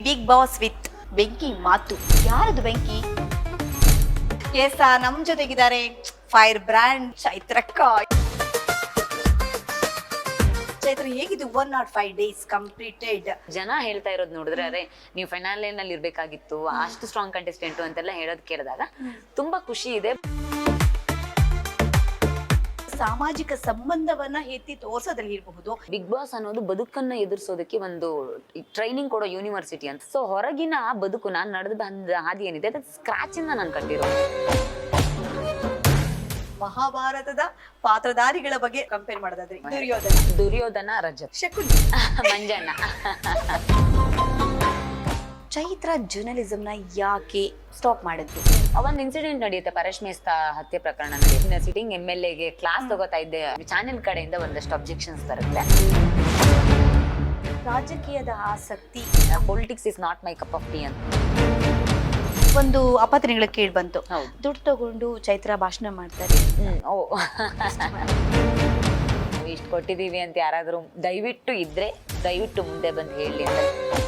Big boss with ಬೆಂಕಿ ಮಾತು. ಯಾರದು ಬೆಂಕಿ? ಎಸ್, ನಮ್ ಜೊತೆಗಿದ್ದಾರೆ ಫೈರ್ ಬ್ರ್ಯಾಂಡ್ ಚೈತ್ರಕ್ಕ. ಚೈತ್ರ, ಹೇಗಿದ್ದು 105 days ಕಂಪ್ಲೀಟೆಡ್? ಜನ ಹೇಳ್ತಾ ಇರೋದು ನೋಡಿದ್ರೆ ಅದೇ ನೀವು ಫೈನಲ್ ನಲ್ಲಿ ಇರ್ಬೇಕಾಗಿತ್ತು, ಅಷ್ಟು ಸ್ಟ್ರಾಂಗ್ ಕಂಟೆಸ್ಟೆಂಟ್ ಅಂತೆಲ್ಲ ಹೇಳೋದು ಕೇಳಿದಾಗ ತುಂಬಾ ಖುಷಿ ಇದೆ. ಸಾಮಾಜಿಕ ಸಂಬಂಧವನ್ನ ಎತ್ತಿ ತೋರ್ಸೋದ್ರಲ್ಲಿ ಇರಬಹುದು. ಬಿಗ್ ಬಾಸ್ ಅನ್ನೋದು ಬದುಕನ್ನ ಎದುರಿಸೋದಕ್ಕೆ ಒಂದು ಟ್ರೈನಿಂಗ್ ಕೊಡೋ ಯೂನಿವರ್ಸಿಟಿ ಅಂತ. ಸೊ ಹೊರಗಿನ ಬದುಕು ನಾನು ನಡೆದು ಬಂದ ಹಾದಿ ಏನಿದೆ ಅದು ಸ್ಕ್ರಾಚ್ ಇಂದ ನಾನು ಕಟ್ಟಿರೋ. ಮಹಾಭಾರತದ ಪಾತ್ರಧಾರಿಗಳ ಬಗ್ಗೆ ಕಂಪೇರ್ ಮಾಡೋದಾದ್ರೆ ದುರ್ಯೋಧನ, ರಜತ್, ಶಕುನಿ, ಮಂಜಣ್ಣ. ಚೈತ್ರ ಜರ್ನಲಿಸಮ್ ನ ಯಾಕೆ ಸ್ಟಾಪ್ ಮಾಡಿದ್ರು? ಒಂದು ಇನ್ಸಿಡೆಂಟ್ ನಡೆಯುತ್ತೆ, ಪರೇಶ್ ಮೇಸ್ತಾ ಹತ್ಯೆ ಪ್ರಕರಣ ನಡೆಯುತ್ತೆ. ಸಿಟಿಂಗ್ MLA ಗೆ ಕ್ಲಾಸ್ ತಗೋತಾ ಇದ್ದೆ, ಚಾನೆಲ್ ಕಡೆಯಿಂದ ಒಂದಷ್ಟು ಅಬ್ಜೆಕ್ಷನ್ಸ್ ಬರುತ್ತೆ. ರಾಜಕೀಯದ ಆಸಕ್ತಿ, politics is not my cup of tea ಅಂತ ಒಂದು ಅಪತ್ರಗಳ ಕೇಳಿ ಬಂತು. ಹೌದು. ದುಡ್ಡು ತಗೊಂಡು ಚೈತ್ರ ಭಾಷಣ ಮಾಡ್ತಾರೆ. ಓ ಇಷ್ಟು ಕೊಟ್ಟಿದೀವಿ ಅಂತ ಯಾರಾದ್ರೂ ದಯವಿಟ್ಟು ಇದ್ರೆ ದಯವಿಟ್ಟು ಮುಂದೆ ಬಂದು ಹೇಳಿ ಅಂತ.